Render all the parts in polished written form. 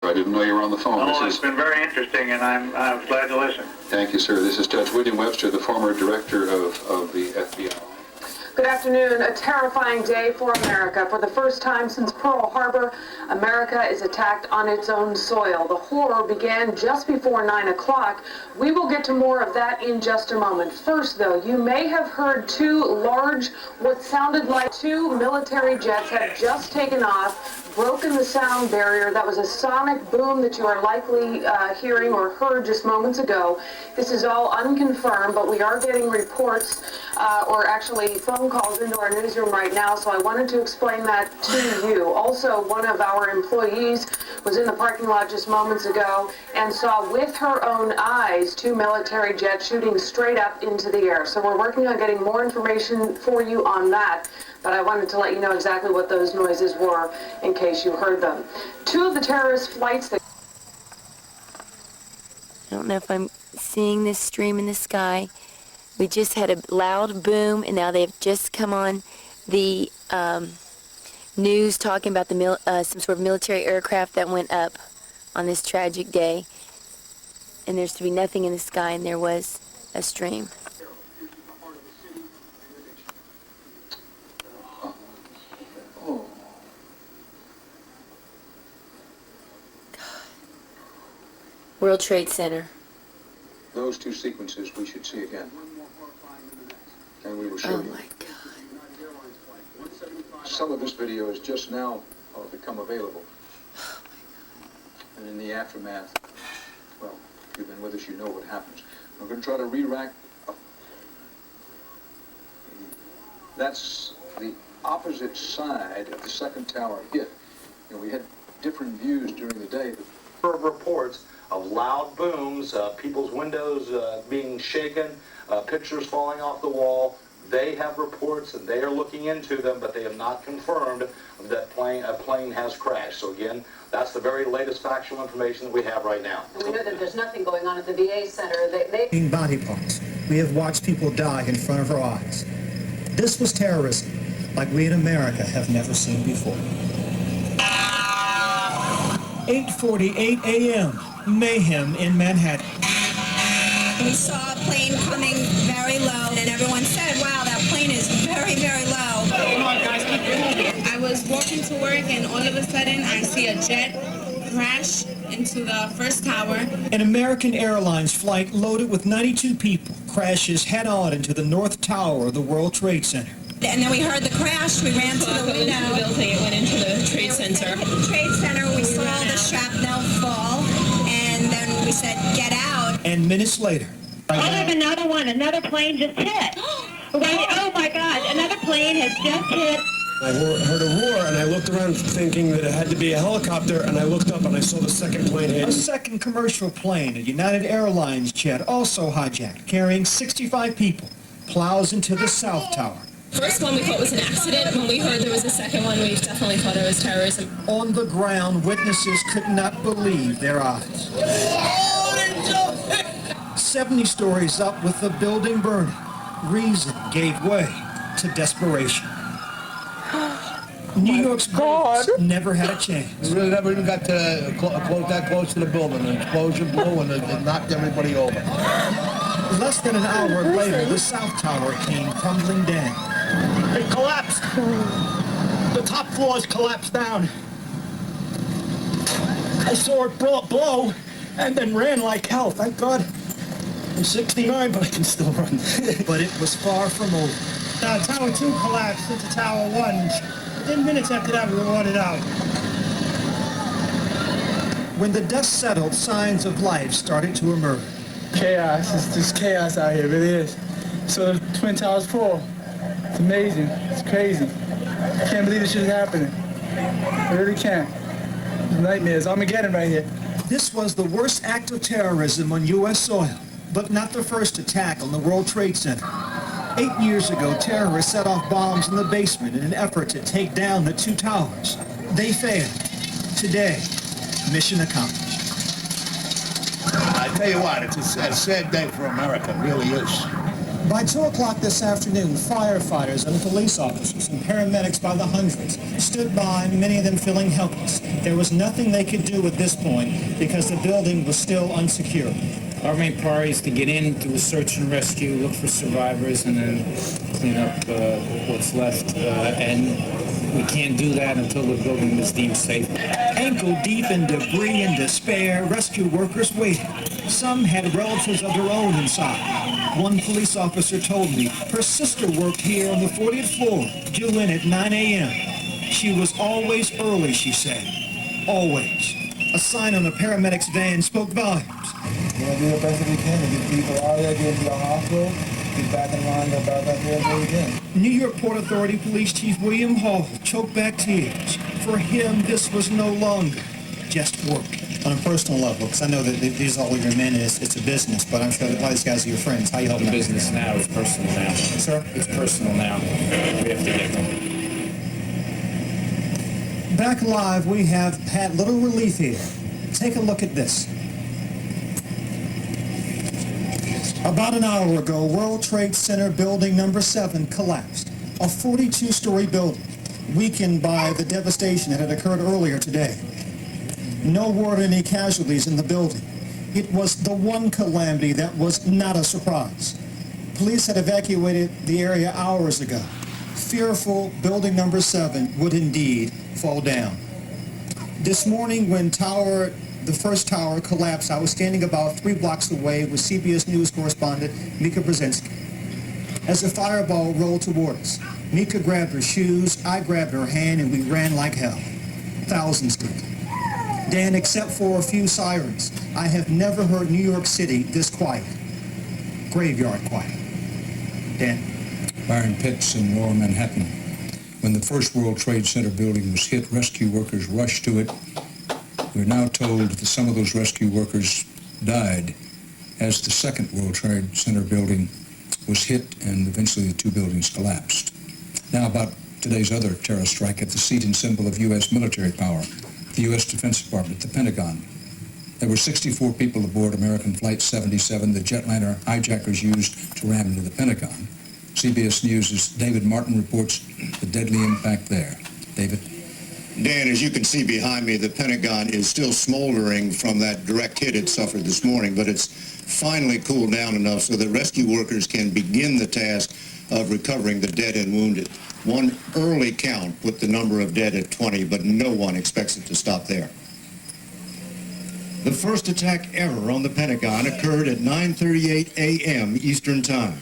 I didn't know you were on the phone. Oh, it's been very interesting, and I'm glad to listen. Thank you, sir. This is Judge William Webster, the former director of the FBI. Good afternoon. A terrifying day for America. For the first time since Pearl Harbor, America is attacked on its own soil. The horror began just before 9 o'clock. We will get to more of that in just a moment. First, though, you may have heard two large, what sounded like two military jets had just taken off, broken the sound barrier. That was a sonic boom that you are likely hearing or heard just moments ago. This is all unconfirmed, but we are getting reports or actually phone calls into our newsroom right now, so I wanted to explain that to you. Also, one of our employees was in the parking lot just moments ago and saw with her own eyes two military jets shooting straight up into the air. So we're working on getting more information for you on that, but I wanted to let you know exactly what those noises were in case you heard them. Two of the terrorist flights that... I don't know if I'm seeing this stream in the sky. We just had a loud boom, and now they've just come on the news talking about the some sort of military aircraft that went up on this tragic day. And there's to be nothing in the sky, and there was a stream. World Trade Center. Those two sequences we should see again. And we will show you. Oh my God. Some of this video has just now become available. Oh my God. And in the aftermath, well, if you've been with us, you know what happens. We're going to try to re-rack. That's the opposite side of the second tower hit. You know, we had different views during the day. Reports of loud booms, people's windows being shaken, pictures falling off the wall. They have reports and they are looking into them, but they have not confirmed that a plane has crashed. So again, that's the very latest factual information that we have right now. And we know that there's nothing going on at the VA center. In body parts, we have watched people die in front of our eyes. This was terrorism like we in America have never seen before. 8:48 a.m. Mayhem in Manhattan. We saw a plane coming very low, and everyone said, wow, that plane is very, very low. Come on, guys, keep moving. I was walking to work, and all of a sudden, I see a jet crash into the first tower. An American Airlines flight loaded with 92 people crashes head-on into the North Tower of the World Trade Center. And then we heard the crash. We ran to the window. Into the building. It went into the Trade Center. At the Trade Center, we saw the shrapnel fall, and then we said, get out. And minutes later... I have another one. Another plane just hit. Oh my God, another plane has just hit. I heard a roar, and I looked around thinking that it had to be a helicopter, and I looked up and I saw the second plane hit. A second commercial plane, a United Airlines jet, also hijacked, carrying 65 people, plows into the South Tower. First one we thought was an accident. When we heard there was a second one, we definitely thought it was terrorism. On the ground, witnesses could not believe their eyes. 70 stories up with the building burning. Reason gave way to desperation. New York's police never had a chance. We really never even got to that close to the building. An explosion blew and it knocked everybody over. Less than an hour later, the South Tower came crumbling down. It collapsed. The top floors collapsed down. I saw it blow and then ran like hell. Thank God. I'm 69, but I can still run. But it was far from over. Tower 2 collapsed into Tower 1. 10 minutes after that, we were ordered out. When the dust settled, signs of life started to emerge. Chaos. It's just chaos out here. It really is. So the Twin Towers fall. It's amazing. It's crazy. I can't believe this shit is happening. I really can't. It's nightmares. Armageddon right here. This was the worst act of terrorism on U.S. soil, but not the first attack on the World Trade Center. 8 years ago, terrorists set off bombs in the basement in an effort to take down the two towers. They failed. Today, mission accomplished. I tell you what, it's a sad day for America. It really is. By 2 o'clock this afternoon, firefighters and police officers and paramedics by the hundreds stood by, many of them feeling helpless. There was nothing they could do at this point because the building was still unsecured. Our main priority is to get in, do a search and rescue, look for survivors, and then clean up what's left. And we can't do that until the building is deemed safe. Ankle deep in debris and despair, rescue workers waited. Some had relatives of their own inside. One police officer told me her sister worked here on the 40th floor, due in at 9 a.m. She was always early, she said. Always. A sign on a paramedic's van spoke volumes. We're going to do the best that we can to get people out of there, get into the hospital, get back in line, go back out there as we can. New York Port Authority Police Chief William Hall choked back tears. For him, this was no longer just work. On a personal level, because I know that these are all your men and it's a business, but I'm sure that a lot of these guys are your friends. How you helping The out? business now is personal now. Sir? It's personal now. We have to get them. Back live, we have had little relief here. Take a look at this. About an hour ago, World Trade Center building number 7 collapsed. A 42-story building, weakened by the devastation that had occurred earlier today. No word of any casualties in the building. It was the one calamity that was not a surprise. Police had evacuated the area hours ago. Fearful building number 7 would indeed fall down. This morning when the first tower collapsed, I was standing about 3 blocks away with CBS News correspondent Mika Brzezinski. As the fireball rolled toward us, Mika grabbed her shoes, I grabbed her hand, and we ran like hell. Thousands did. Dan, except for a few sirens, I have never heard New York City this quiet. Graveyard quiet. Dan? Byron Pitts in Lower Manhattan. When the first World Trade Center building was hit, rescue workers rushed to it. We're now told that some of those rescue workers died as the second World Trade Center building was hit and eventually the 2 buildings collapsed. Now about today's other terror strike at the seat and symbol of U.S. military power, the U.S. Defense Department, the Pentagon. There were 64 people aboard American Flight 77, the jetliner hijackers used to ram into the Pentagon. CBS News' David Martin reports the deadly impact there. David? Dan, as you can see behind me, the Pentagon is still smoldering from that direct hit it suffered this morning, but it's finally cooled down enough so that rescue workers can begin the task of recovering the dead and wounded. One early count put the number of dead at 20, but no one expects it to stop there. The first attack ever on the Pentagon occurred at 9:38 a.m. Eastern Time.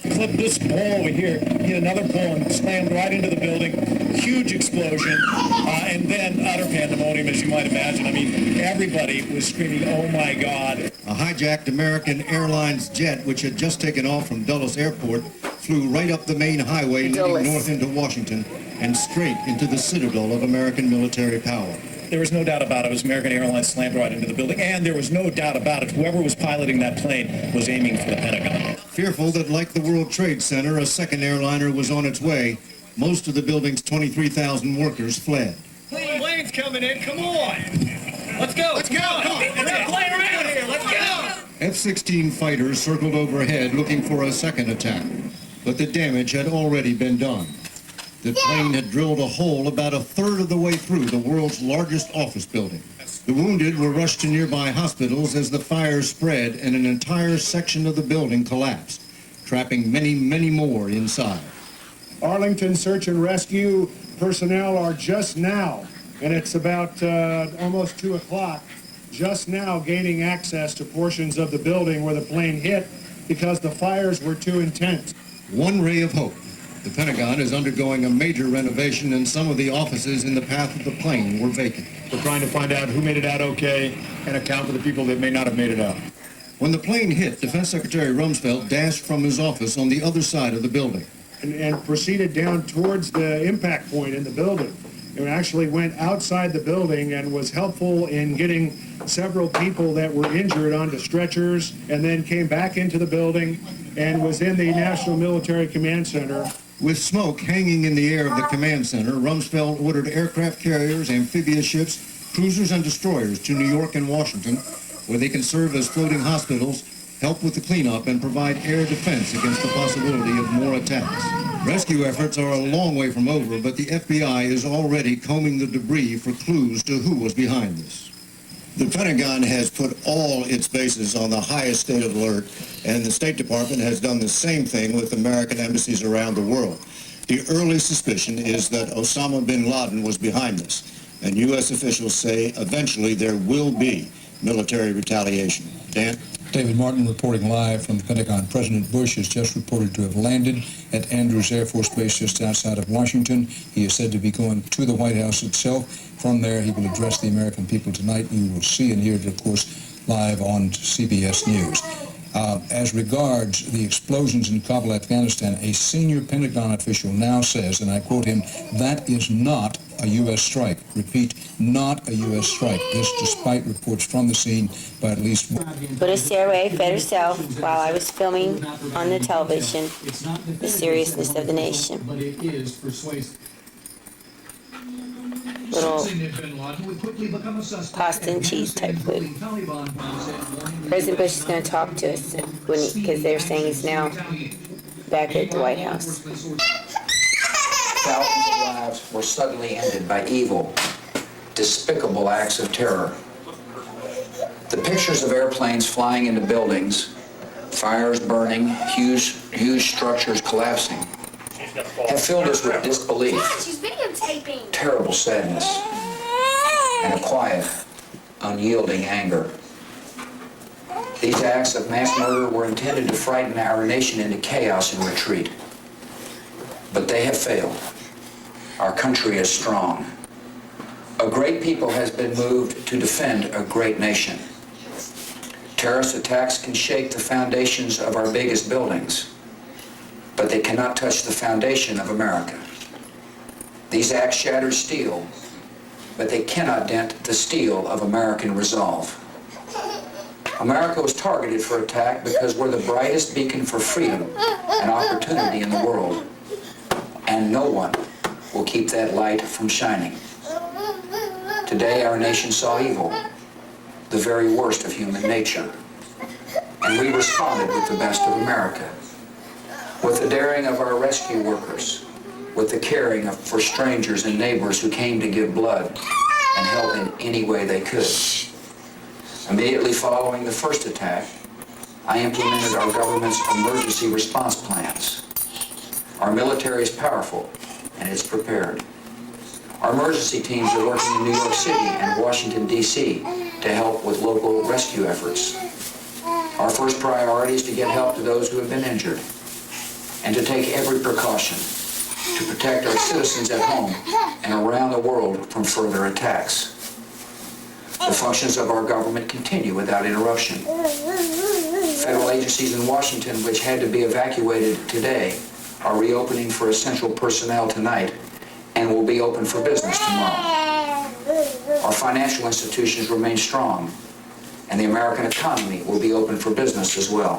Clip this pole over here, hit another pole and slammed right into the building. Huge explosion, and then utter pandemonium, as you might imagine. I mean, everybody was screaming, "Oh my God!" A hijacked American Airlines jet, which had just taken off from Dulles Airport, flew right up the main highway leading north into Washington and straight into the citadel of American military power. There was no doubt about it. It was American Airlines slammed right into the building, and there was no doubt about it. Whoever was piloting that plane was aiming for the Pentagon. Fearful that, like the World Trade Center, a second airliner was on its way, most of the building's 23,000 workers fled. Plane's coming in. Come on. Let's go. Let's go. Come on. We're not playing around here. Let's go. F-16 fighters circled overhead looking for a second attack, but the damage had already been done. The plane had drilled a hole about a third of the way through the world's largest office building. The wounded were rushed to nearby hospitals as the fire spread and an entire section of the building collapsed, trapping many, many more inside. Arlington Search and Rescue personnel are just now, and it's about almost 2 o'clock, just now gaining access to portions of the building where the plane hit because the fires were too intense. One ray of hope. The Pentagon is undergoing a major renovation and some of the offices in the path of the plane were vacant. We're trying to find out who made it out okay and account for the people that may not have made it out. When the plane hit, Defense Secretary Rumsfeld dashed from his office on the other side of the building. And proceeded down towards the impact point in the building. It actually went outside the building and was helpful in getting several people that were injured onto stretchers, and then came back into the building and was in the National Military Command Center. With smoke hanging in the air of the command center, Rumsfeld ordered aircraft carriers, amphibious ships, cruisers, and destroyers to New York and Washington, where they can serve as floating hospitals, help with the cleanup, and provide air defense against the possibility of more attacks. Rescue efforts are a long way from over, but the FBI is already combing the debris for clues to who was behind this. The Pentagon has put all its bases on the highest state of alert, and the State Department has done the same thing with American embassies around the world. The early suspicion is that Osama bin Laden was behind this, and U.S. officials say eventually there will be military retaliation. Dan? David Martin reporting live from the Pentagon. President Bush is just reported to have landed at Andrews Air Force Base just outside of Washington. He is said to be going to the White House itself. From there, he will address the American people tonight. You will see and hear it, of course, live on CBS News. As regards the explosions in Kabul, Afghanistan, a senior Pentagon official now says, and I quote him, "That is not a U.S. strike." Repeat, not a U.S. strike. This despite reports from the scene by at least one. Buddha Stairway fed herself while I was filming on the television the seriousness of the nation. But it is persuasive. Little pasta and cheese type food. President Bush is going to talk to us because they're saying he's now back at the White House. Thousands of lives were suddenly ended by evil, despicable acts of terror. The pictures of airplanes flying into buildings, fires burning, huge structures collapsing, have filled us with disbelief, terrible sadness, and a quiet, unyielding anger. These acts of mass murder were intended to frighten our nation into chaos and retreat. But they have failed. Our country is strong. A great people has been moved to defend a great nation. Terrorist attacks can shake the foundations of our biggest buildings, but they cannot touch the foundation of America. These acts shatter steel, but they cannot dent the steel of American resolve. America was targeted for attack because we're the brightest beacon for freedom and opportunity in the world, and no one will keep that light from shining. Today, our nation saw evil, the very worst of human nature, and we responded with the best of America. With the daring of our rescue workers, with the caring for strangers and neighbors who came to give blood and help in any way they could. Immediately following the first attack, I implemented our government's emergency response plans. Our military is powerful and it's prepared. Our emergency teams are working in New York City and Washington, D.C. to help with local rescue efforts. Our first priority is to get help to those who have been injured and to take every precaution to protect our citizens at home and around the world from further attacks. The functions of our government continue without interruption. Federal agencies in Washington, which had to be evacuated today, are reopening for essential personnel tonight and will be open for business tomorrow. Our financial institutions remain strong, and the American economy will be open for business as well.